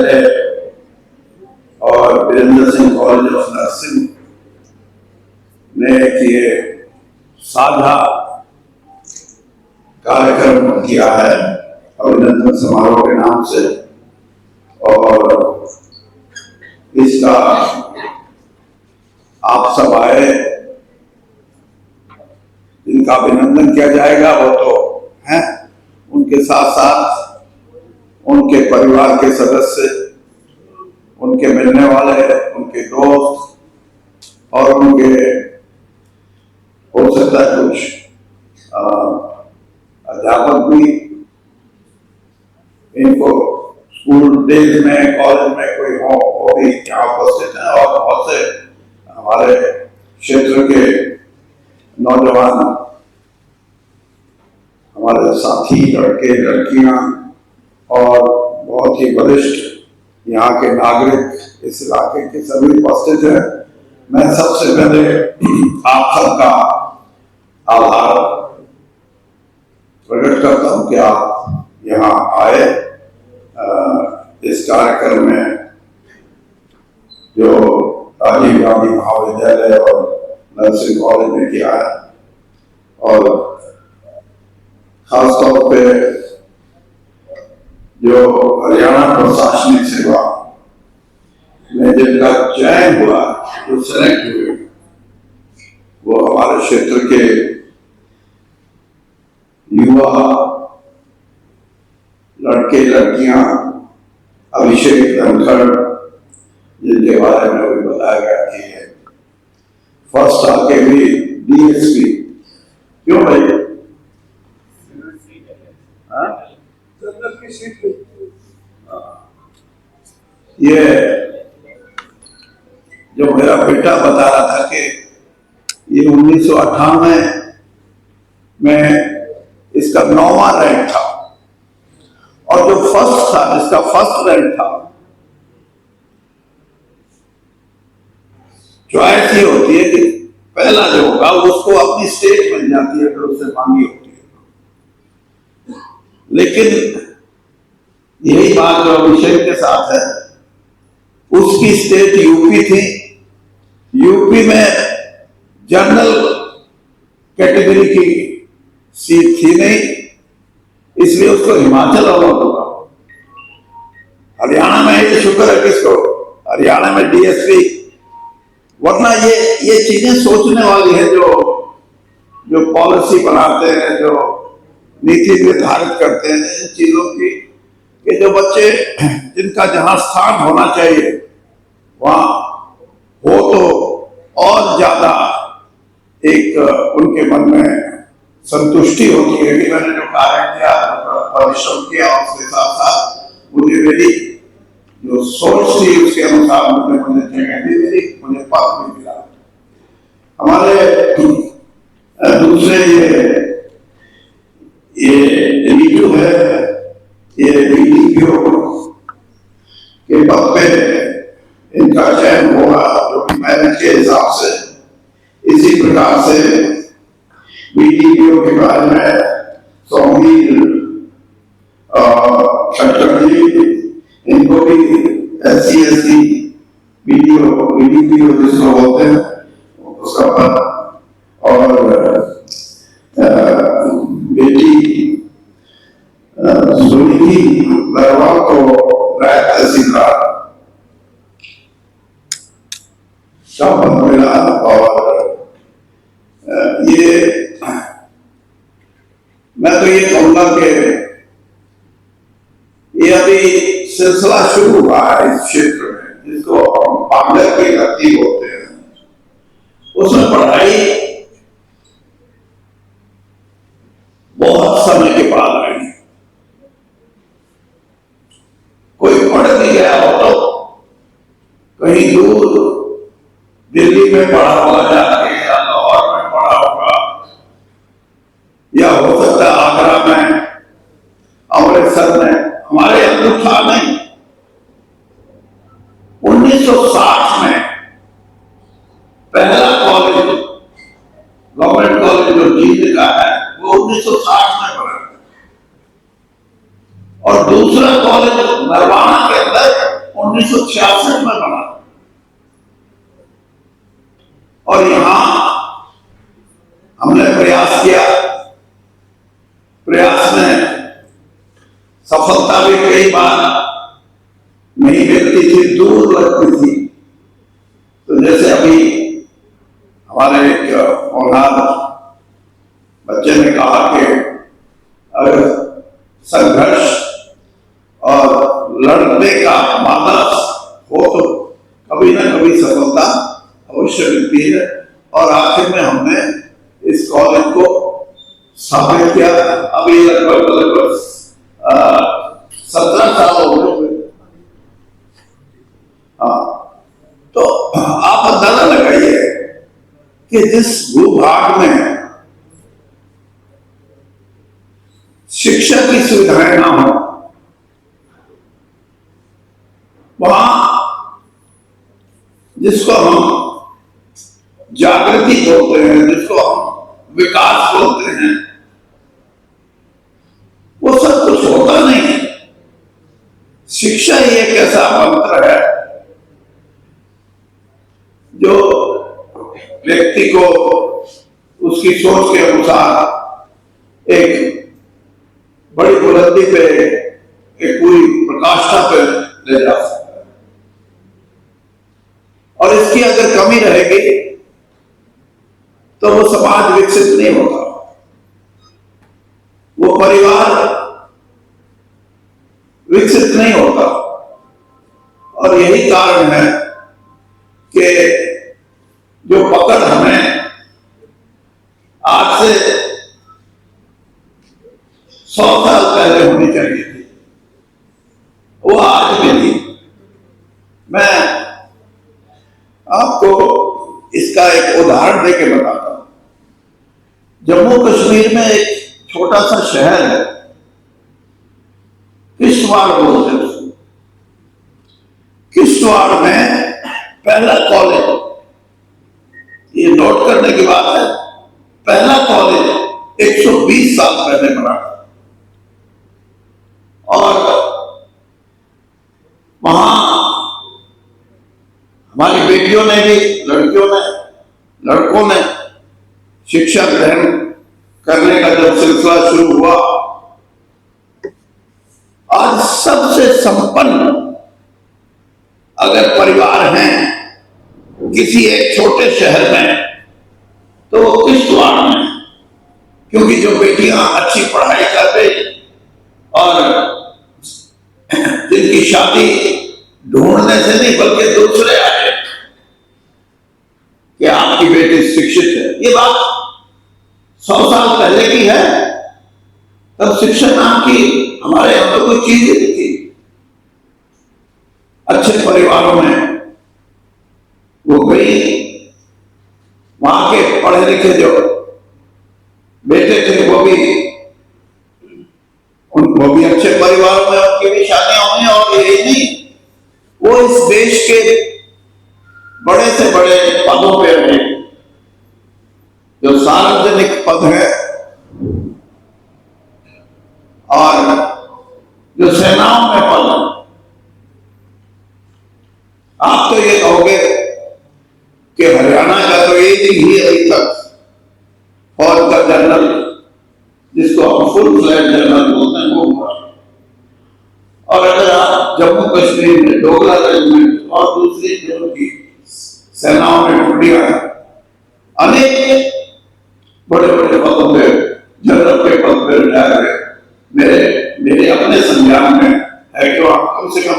महाविद्यालय और Virendra Singh college of nursing ने किए साझा कार्यक्रम किया है अभिनंदन समारोह के नाम से, और इसका आप सब आए, जिनका अभिनंदन किया जाएगा वो तो हैं, उनके साथ साथ उनके परिवार के सदस्य, उनके मिलने वाले, उनके दोस्त और उनके हो सकता है कुछ अध्यापक भी इनको स्कूल डेज में, कॉलेज में कोई हो वो भी यहाँ उपस्थित है, और बहुत से हमारे क्षेत्र के नौजवान, हमारे साथी लड़के लड़कियां और बहुत ही वरिष्ठ यहाँ के नागरिक इस इलाके के सभी उपस्थित हैं। मैं सबसे पहले आप सबका आभार प्रकट करता हूँ कि आप यहाँ आए इस कार्यक्रम में जो राजीव गांधी महाविद्यालय और नर्सिंग कॉलेज में किया है, और खासतौर पे जो हरियाणा प्रशासनिक सेवा में जिनका चयन हुआ, जो सेलेक्ट हुए, वो हमारे क्षेत्र के युवा लड़के लड़कियां, अभिषेक धनखड़, जिनके बारे में भी बताया गया कि फर्स्ट आके भी डीएसपी, क्यों भाई ये जो मेरा बेटा बता रहा था कि ये 1998 में इसका 9वां रैंक था, और जो फर्स्ट था, जिसका फर्स्ट रैंक था, चॉइस ये होती है कि पहला जो होगा उसको अपनी स्टेट मिल जाती है, अगर उससे मांगी होती है। लेकिन यही बात जो अभिषेक के साथ है, उसकी स्टेट यूपी थी, यूपी में जनरल कैटेगरी की सीट थी नहीं, इसलिए उसको हिमाचल अलॉट होगा। हरियाणा में ये शुक्र है किसको, हरियाणा में डीएसपी, वरना ये चीजें सोचने वाली है जो पॉलिसी बनाते हैं, जो नीति निर्धारित करते हैं इन चीजों की, कि जो बच्चे जिनका जहां स्थान होना चाहिए वहां हो तो और ज्यादा एक उनके मन में संतुष्टि होती है कि मैंने जो कार्य किया, परिश्रम किया, उसके साथ साथ मुझे मेरी जो सोच थी उसके अनुसार मुझे जगह भी मिली, मुझे पद भी मिला। हमारे दूसरे ये रीजू है, ये डीडीपीओ के पद पे इनका चयन होगा, जो कि मेरिट के हिसाब से। इसी प्रकार से बीडीपीओ के बारे में सोमवीर खट्टर जी, इनको भी SC/ST बीडीपीओ जिसको बोलते हैं उसका पद, और बेटी सुनिधि लरवाल को राय तहसीलदार का पद मिला। और ये मैं तो ये कहूंगा कि ये अभी सिलसिला शुरू हुआ है इस क्षेत्र में, जिसको हम पागल की गति बोलते हैं। उसमें पढ़ाई बहुत समय के बाद आई। कोई पढ़ नहीं गया हो तो कहीं दूर दिल्ली में पढ़ा होगा जाके, या लाहौर में पढ़ा होगा, या हो सकता है आगरा में, अमृतसर में। हमारे अंदर था नहीं। 1960 में पहला कॉलेज, गवर्नमेंट कॉलेज जो जींद का है, वो 1960 में बना, और दूसरा कॉलेज नरवाना के अंदर 1966 में बना और यहां हमने प्रयास किया। प्रयास में सफलता भी कई बार नहीं मिलती थी, दूर लगती थी। तो जैसे अभी हमारे एक औलाद बच्चे ने कहा कि अगर संघर्ष और लड़ने का वादा हो तो कभी ना कभी सफलता अवश्य मिलती है। और आखिर में हमने इस कॉलेज को स्थापित किया। अभी लगभग 17 साल हो गए। तो आप अंदाजा लगाइए कि जिस भूभाग में शिक्षा की सुविधाएं ना हो, वहां जिसको हम जागृति बोलते हैं, जिसको हम विकास बोलते हैं, वो सब कुछ होता नहीं है। शिक्षा ही एक ऐसा मंत्र है जो व्यक्ति को उसकी सोच के अनुसार एक बड़ी बुलंदी पे, एक पूरी प्रकाष्ठा पे ले जा सकता है। और इसकी अगर कमी रहेगी तो वो समाज विकसित नहीं होगा, वो परिवार विकसित नहीं होता। और यही कारण है कि जो पकड़ हमें आज से 100 साल पहले होनी चाहिए थी, वो आज मिली। मैं आपको इसका एक उदाहरण देके बताता हूं। जम्मू कश्मीर में एक छोटा सा शहर है, किश्तवाड़ बोलते हैं उसको। किश्तवाड़ में पहला कॉलेज, ये नोट करने की बात है, पहला कॉलेज 120 साल पहले बना। और वहां हमारी बेटियों ने भी, लड़कियों ने, लड़कों ने शिक्षा ग्रहण करने का जब सिलसिला शुरू हुआ, आज सबसे संपन्न अगर परिवार हैं किसी एक छोटे शहर में तो वो किश्तवाड़ में, क्योंकि जो बेटियां अच्छी पढ़ाई कर रही और जिनकी शादी ढूंढने से नहीं बल्कि दूसरे आए कि आपकी बेटी शिक्षित है। ये बात 100 साल पहले की है। तब शिक्षा नाम की हमारे यहां तो कोई चीज नहीं थी। अच्छे परिवारों में वो गई, वहां के पढ़े लिखे जो बेटे थे वो भी अच्छे परिवारों में उनकी भी शादियां हुई। और यही नहीं, वो इस देश के बड़े से बड़े पदों पे रहे। जो सार्वजनिक पद है और जो सेनाओं में पद है, आप तो ये कहोगे कि हरियाणा का तो एक ही अभी तक फौज का जनरल, जिसको हम फुल फ्लैग जनरल बोलते हैं, वो हुआ। और अगर आप जम्मू कश्मीर में डोगरा रेजिमेंट और दूसरी जो की सेनाओं में टुकड़ियां, अनेक बड़े बड़े पदों पे, जनरल के पद पे रिटायर हुए। मेरे अपने संज्ञान में है कि कम से कम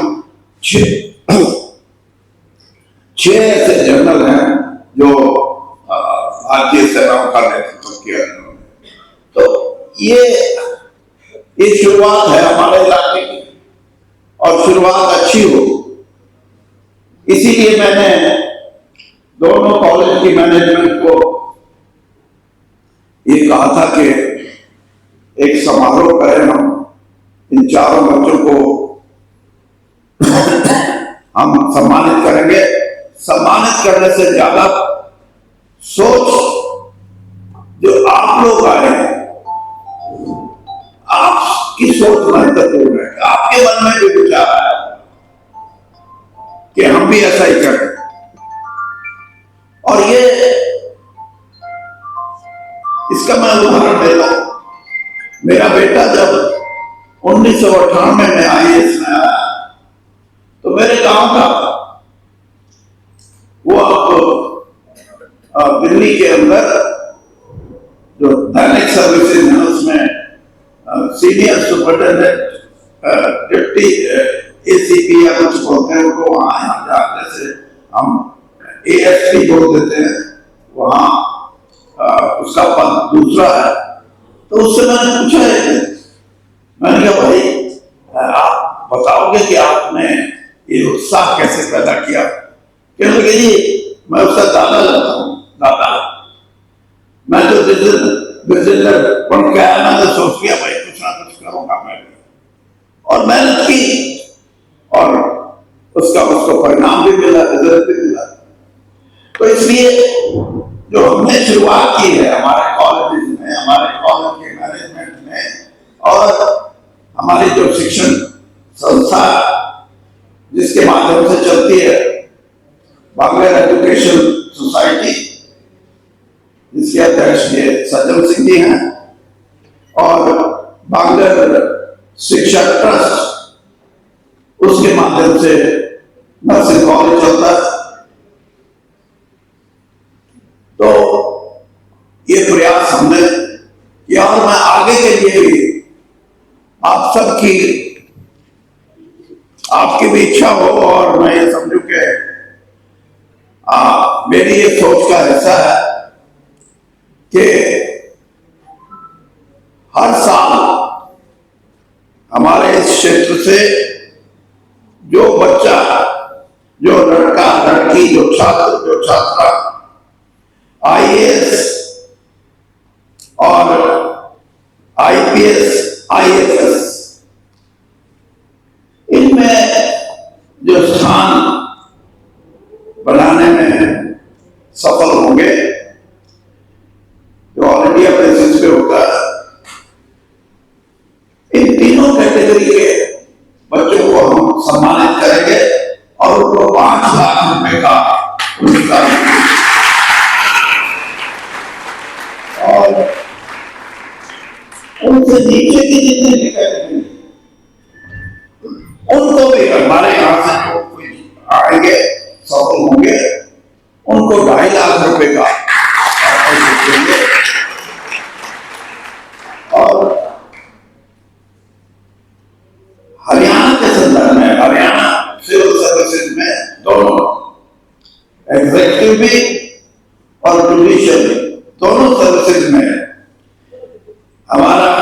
6 ऐसे जनरल हैं जो भारतीय सेनाओं का नेतृत्व किया उन्होंने। तो ये शुरुआत है हमारे इलाके की, और शुरुआत अच्छी हो, इसीलिए मैंने दोनों कॉलेज की मैनेजमेंट को ये कहा था कि एक समारोह करें, हम इन चारों बच्चों को हम सम्मानित करेंगे। सम्मानित करने से ज्यादा सोच जो आप लोग आए हैं, आपकी सोच महत्वपूर्ण है। आपके मन में जो विचार आया कि हम भी ऐसा ही करें। और ये इसका मैं उदाहरण देता हूं। मेरा बेटा जब 1998 में IAS में आया तो मेरे गांव का, वो अब दिल्ली के अंदर जो दैनिक सर्विसेज है उसमें सीनियर सुपरिटेंडेंट, डिप्टी ACP या कुछ बोलते हैं उनको, वहां यहाँ जैसे हम ASP बोल देते हैं, वहां उसका पद दूसरा है। तो उससे मैंने पूछा है, मैंने कहा भाई आप बताओगे कि आपने ये उत्साह कैसे पैदा किया? कहने लगे जी मैं उसका दादा लगता हूँ, दादा। मैं तो बिजनेस पढ़ के आया, मैंने सोच किया भाई कुछ ना कुछ करूंगा मैं, और मेहनत की और उसको परिणाम भी मिला, रिजल्ट भी मिला। तो इसलिए जो हमने शुरुआत की है हमारे कॉलेज में, हमारे कॉलेज के मैनेजमेंट में, और हमारी जो शिक्षण संस्था जिसके माध्यम से चलती है, बांग्ला एजुकेशन सोसाइटी, जिसके अध्यक्ष ये सज्जन सिंह जी हैं, और बांग्ला शिक्षा ट्रस्ट, उसके माध्यम से नर्सिंग कॉलेज चलता है। तो ये प्रयास हमने किया, और मैं आगे के लिए भी आप सबकी, आपकी भी इच्छा हो, और मैं ये समझू कि मेरी ये सोच का हिस्सा है कि हर साल हमारे इस क्षेत्र से जो बच्चा, जो लड़का लड़की, जो छात्र जो छात्रा IAS और IPS IFS इनमें जो स्थान बनाने में सफल होंगे, जो ऑल इंडिया बेसिस पे होता है, इन तीनों कैटेगरी के बच्चों को हम सम्मानित करेंगे और उनको 5 लाख रुपए का पुरस्कार देंगे। और उनसे नीचे की जितने भी कैटेगरी, उनको भी हमारे यहां से जो कोई आएंगे सफल होंगे, उनको 2.5 लाख रुपए का देंगे। और हरियाणा के संदर्भ में, हरियाणा सिविल सर्विसेज में दोनों, एग्जीक्यूटिव भी और जुडिशियल भी, दोनों सर्विसेज में हमारा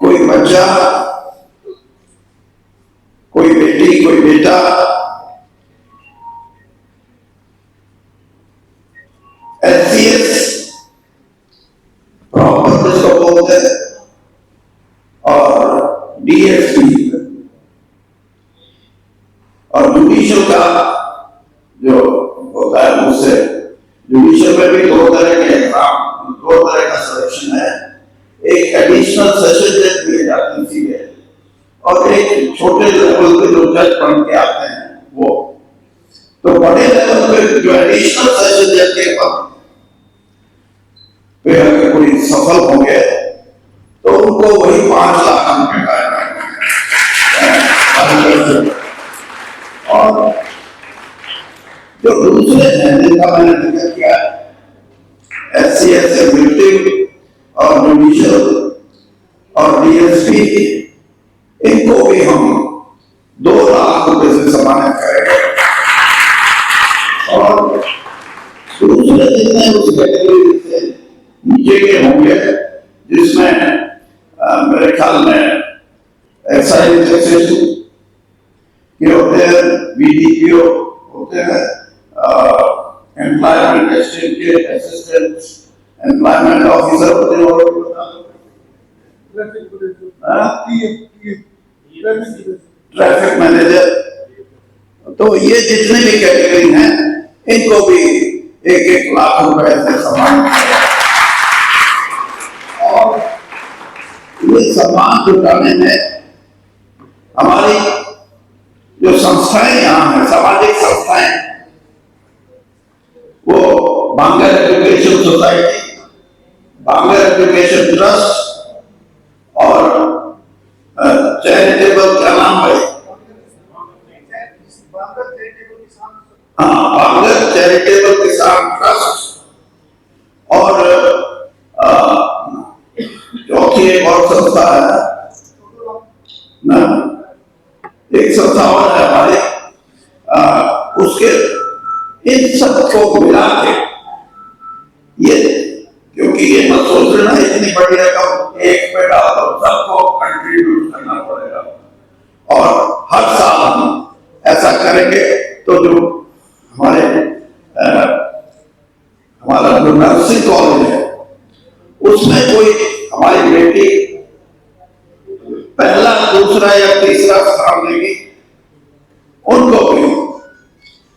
कोई बच्चा, कोई बेटी, कोई बेटा SCS प्रॉपर जिसको बोलते हैं, और DSP और जुडिशियल का जो होता है, उससे जुडिशियल में भी 2 तरह के एग्जाम, 2 तरह का सिलेक्शन है। एक एडिशनल सेशन जज दिए जाते हैं, और एक छोटे लेवल पे जो जज बन के आते हैं वो। तो बड़े लेवल पे जो एडिशनल सेशन जज के पद पे अगर कोई सफल होंगे तो उनको वही 5 लाख रुपए का, और जो दूसरे हैं जिनका मैंने जिक्र किया, SCS एग्जीक्यूटिव और जुडिशियल और DSP, इनको भी हम 2 लाख रुपए से सम्मानित करेंगे। और दूसरे जितने उस कैटेगरी से नीचे के होंगे, जिसमें मेरे ख्याल में एक्साइज टैक्सेशन के होते हैं, BDPO होते हैं, एम्प्लॉयमेंट एक्सचेंज के असिस्टेंट एम्प्लॉयमेंट ऑफिसर होते हैं, ट्रैफिक मैनेजर। तो ये जितने भी कैटेगरी हैं, इनको भी 1-1 लाख रुपए से सम्मान किया। और ये सम्मान जुटाने में हमारी जो संस्थाएं यहाँ हैं, सोसाइटी, बांग्ला एजुकेशन ट्रस्ट और चैरिटेबल, क्या नाम है, हाँ, बांग्ला चैरिटेबल किसान ट्रस्ट, और चौथी एक और संस्था है ना, एक संस्था और है हमारे, उसके इन सबको मिला के ये, क्योंकि ये मत सोच लेना इतनी बड़ी रकम एक पे डाल दो, सबको कंट्रीब्यूट करना पड़ेगा। और हर साल हम ऐसा करेंगे तो जो हमारे हमारा जो नर्सिंग कॉलेज है उसमें कोई हमारी बेटी पहला, दूसरा या तीसरा स्थान लेगी, उनको भी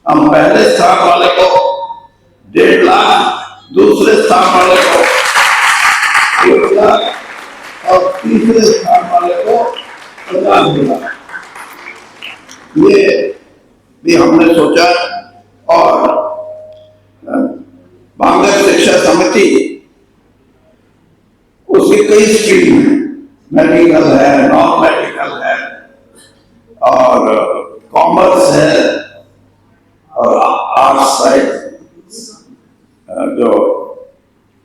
हम पहले स्थान वाले को 1.5 लाख, दूसरे स्थान वाले को 1 लाख और तीसरे स्थान वाले को 50 लाख, ये भी हमने सोचा। और बांग्ला शिक्षा समिति, उसकी कई स्ट्रीम है, मेडिकल है, नॉन मेडिकल है और कॉमर्स है और आर्ट्स साइड, जो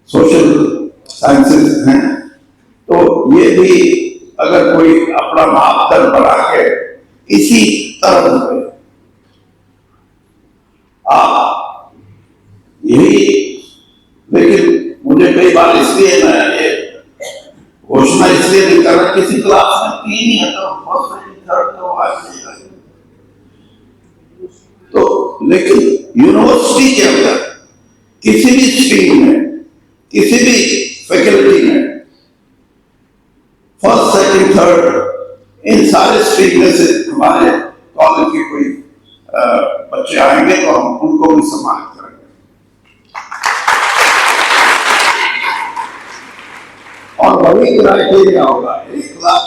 सोशल साइंसेस हैं, तो ये भी अगर कोई अपना मापदंड बढ़ा के इसी तरह से आप यही, लेकिन मुझे कई बार इसलिए मैं ये घोषणा इसलिए नहीं कर रहा, किसी क्लास में 3 ही है तो फर्स्ट सेकंड थर्ड तो आ नहीं, तो लेकिन यूनिवर्सिटी के अंदर किसी भी स्ट्रीम में, किसी भी फैकल्टी में फर्स्ट सेकंड थर्ड इन सारे स्ट्रीम में से हमारे कॉलेज के कोई बच्चे आएंगे तो हम उनको भी सम्मानित करेंगे। और वही क्राइटेरिया होगा 1 लाख,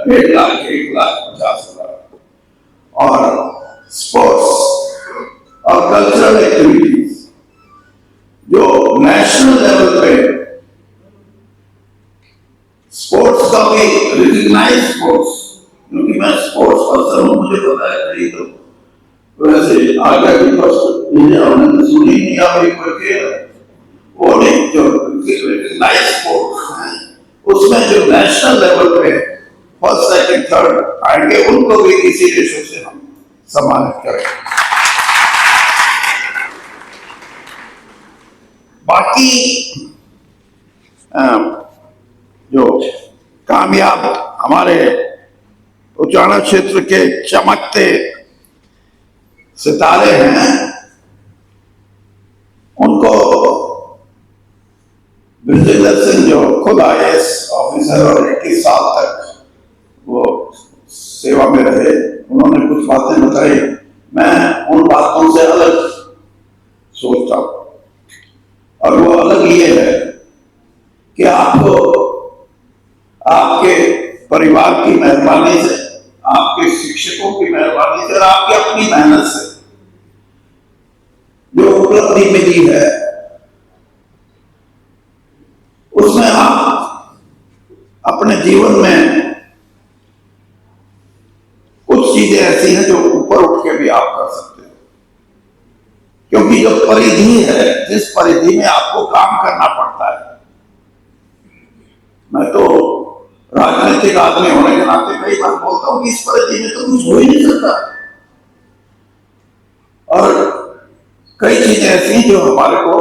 1.5 लाख, 1,50,000 और स्पोर्ट्स और कल्चरल एक्टिविटीज जो नेशनल लेवल पे, स्पोर्ट्स का भी रिकग्नाइज स्पोर्ट्स, क्योंकि मैं स्पोर्ट्स पर्सन हूं, मुझे पता है नहीं तो वैसे आगे भी फर्स्ट हमने सुनी नहीं अभी करके वो नहीं, जो रिकग्नाइज स्पोर्ट्स हैं उसमें जो नेशनल लेवल पे फर्स्ट सेकंड थर्ड आएंगे उनको भी इसी रेशो से हम सम्मानित करेंगे। बाकी जो कामयाब हमारे उचाना क्षेत्र के चमकते सितारे हैं, उनको बृजेंद्र सिंह जो खुद IAS ऑफिसर और 21 साल तक वो सेवा में रहे, उन्होंने कुछ बातें बताई, मैं उन बातों से अलग सोचता हूं। और वो अलग ये है कि आपको आपके परिवार की मेहरबानी से, आपके शिक्षकों की मेहरबानी से और आपकी अपनी मेहनत से जो उपलब्धि मिली है, उसमें आप अपने जीवन में कुछ चीजें ऐसी हैं जो ऊपर उठ के भी आप कर सकते हो, क्योंकि जो परिधि है, जिस परिधि में आपको काम करना पड़ता है, मैं तो राजनीतिक आदमी होने के नाते कई बार बोलता हूं कि इस परिधि में तो कुछ हो ही नहीं सकता, और कई चीजें ऐसी हैं जो हमारे को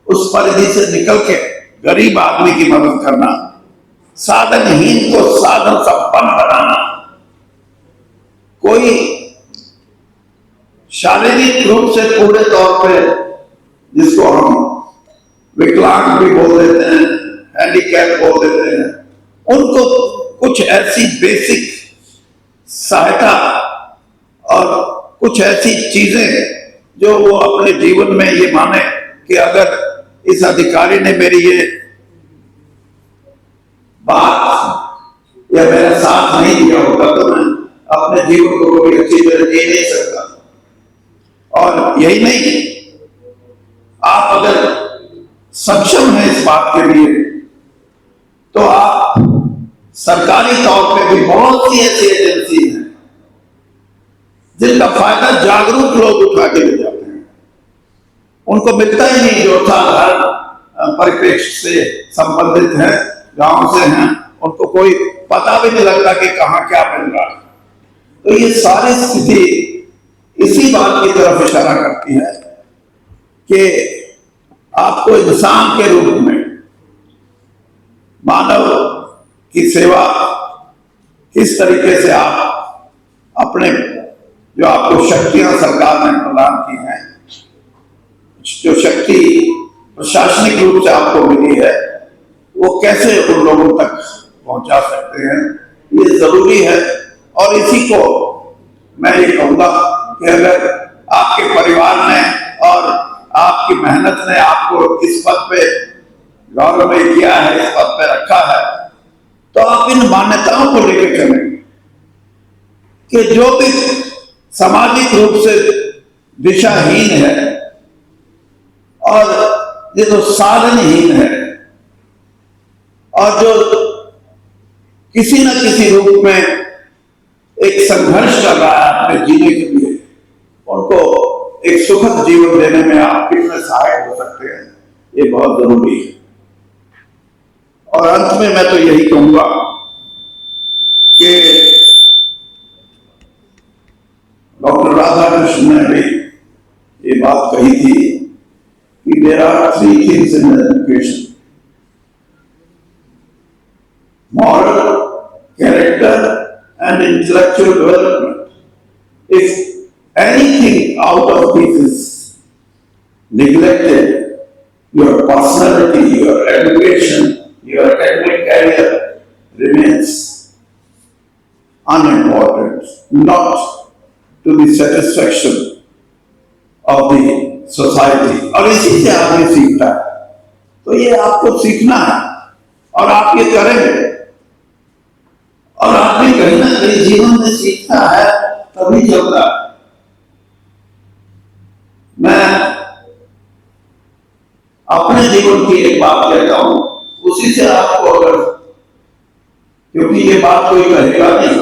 उस परिधि से निकल के गरीब आदमी की मदद करना, साधनहीन को साधन संपन्न बनाना, कोई शारीरिक रूप से पूरे तौर पे जिसको हम विकलांग भी बोल देते हैं, हैंडीकैप बोल देते हैं, उनको कुछ ऐसी बेसिक सहायता और कुछ ऐसी चीजें जो वो अपने जीवन में ये माने कि अगर इस अधिकारी ने मेरी ये बात या मेरा साथ नहीं दिया होगा तो मैं अपने जीवन को कोई अच्छी तरह जी नहीं सकता। और यही नहीं, आप अगर सक्षम है इस बात के लिए, तो आप सरकारी तौर पे भी बहुत सी ऐसी एजेंसी हैं जिनका फायदा जागरूक लोग उठा के ले जाते हैं। उनको मिलता ही नहीं, जो साधारण परिप्रेक्ष्य से संबंधित है, गांव से हैं, उनको कोई पता भी नहीं लगता कि कहां क्या बन रहा है। तो ये सारी स्थिति इसी बात की तरफ इशारा करती है कि आपको इंसान के रूप में मानव की सेवा किस तरीके से आप अपने, जो आपको शक्तियां सरकार ने प्रदान की हैं, जो शक्ति प्रशासनिक रूप से आपको मिली है, वो कैसे उन लोगों तक पहुंचा सकते हैं, ये जरूरी है। और इसी को मैं ये कहूंगा कि अगर आपके परिवार ने और आपकी मेहनत ने आपको इस पद पे गौरव किया है, इस पद पे रखा है, तो आप इन मान्यताओं को लेकर चलेंगे कि जो भी सामाजिक रूप से दिशाहीन है और ये जो साधनहीन है और जो किसी न किसी रूप में एक संघर्ष कर रहा है अपने जीने के लिए, उनको एक सुखद जीवन देने में आप कितने सहायक हो सकते हैं, ये बहुत जरूरी है। और अंत में मैं तो यही कहूंगा कि डॉक्टर राधाकृष्ण ने भी ये बात कही थी कि there are 3 things in education: moral, character and intellectual development. If anything out of this is neglected, your personality, your education, your academic career remains unimportant, not to the satisfaction of the society. और इसी से आदमी सीखता है, तो ये आपको सीखना है और आप ये करेंगे। और आदमी कहीं ना कहीं जीवन में सीखता है तभी चलता है। मैं अपने जीवन की एक बात कहता हूं, उसी से आपको अगर, क्योंकि ये बात कोई कहेगा नहीं,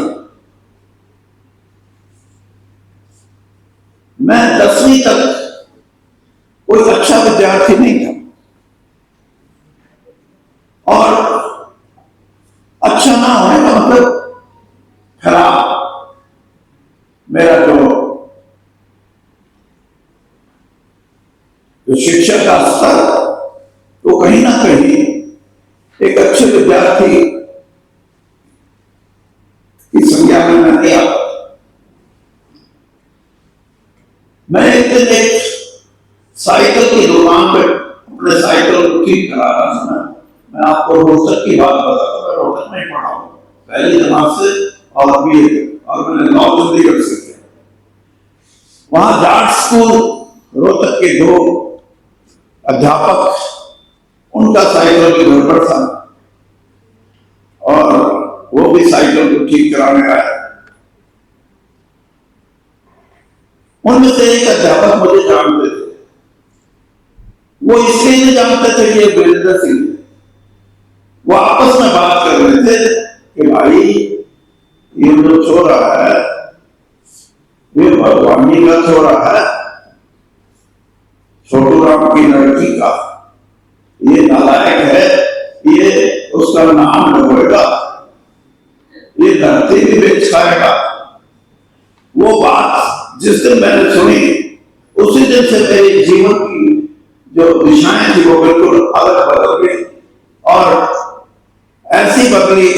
मैं 10वीं तक कोई अच्छा विद्यार्थी नहीं था और अच्छा ना होने का मतलब खराब। मेरा जो शिक्षा का स्तर तो कहीं ना कहीं एक अच्छे विद्यार्थी की संज्ञा में नहीं आता। मैं एक दिन एक साइकिल की दुकान पे अपने साइकिल को ठीक करा रहा था। मैं आपको रोहतक की बात बताता हूँ, रोहतक में पढ़ा हूँ पहली जमात से और मैंने लॉ चंडीगढ़ से किया। वहां जाट स्कूल रोहतक के 2 अध्यापक, उनका साइकिल की गड़बड़ था और वो भी साइकिल को ठीक कराने आए। उनमें से एक अध्यापक मुझे जानते थे। वो इसलिए नहीं जानते थे कि ये वीरेंद्र सिंह। वो आपस में बात कर रहे थे कि भाई ये जो छोरा है ये भगवानी का छोरा है, छोटू राम की लड़की का, ये नालायक है, ये उसका नाम डुबोएगा, ये धरती भी बेच खाएगा। वो बात जिस दिन मैंने सुनी, उसी दिन से मेरे जीवन की जो दिशाएं थी वो बिल्कुल अलग बदल गई और ऐसी बदली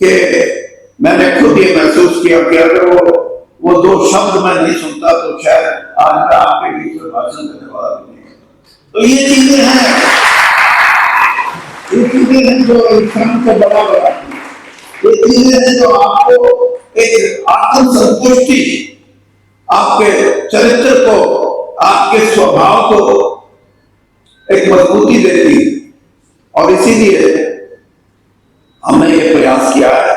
कि मैंने खुद ये महसूस किया कि अगर वो 2 शब्द मैं नहीं सुनता तो शायद आज मैं आपके बीच में भाषण करने वाला नहीं। तो ये चीजें हैं जो इंसान को बड़ा बनाती है। ये चीजें हैं जो आपको एक आत्मसंतुष्टि, आपके चरित्र को, आपके स्वभाव को एक मजबूती देती है। और इसीलिए हमने ये प्रयास किया है,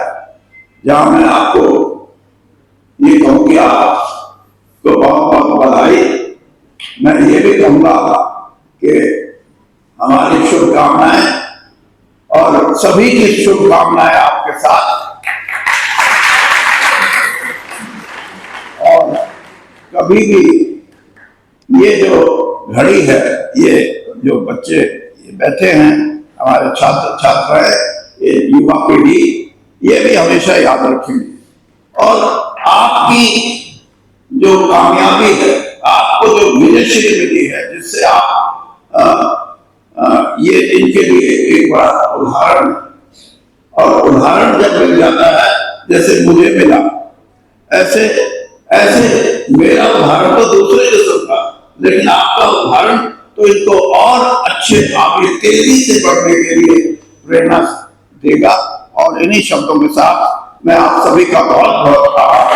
जहां मैं आपको ये कहूं कि आपको बहुत बहुत बधाई। मैं ये भी कहूंगा कि हमारी शुभकामनाएं और सभी की शुभकामनाएं आपके साथ। और कभी भी ये जो घड़ी है, ये जो बच्चे ये बैठे हैं, हमारे छात्र छात्राएं, ये युवा पीढ़ी, ये भी हमेशा याद रखेंगे। और आपकी जो कामयाबी है, आपको जो विजयश्री मिली है, जिससे आप ये इनके लिए एक बड़ा उदाहरण, और उदाहरण जब मिल जाता है जैसे मुझे मिला, ऐसे ऐसे मेरा उदाहरण तो दूसरे किस्म का, लेकिन आपका उदाहरण तो इनको और अच्छे आगे तेजी से बढ़ने के लिए प्रेरणा देगा। और इन्हीं शब्दों के साथ मैं आप सभी का बहुत बहुत आभार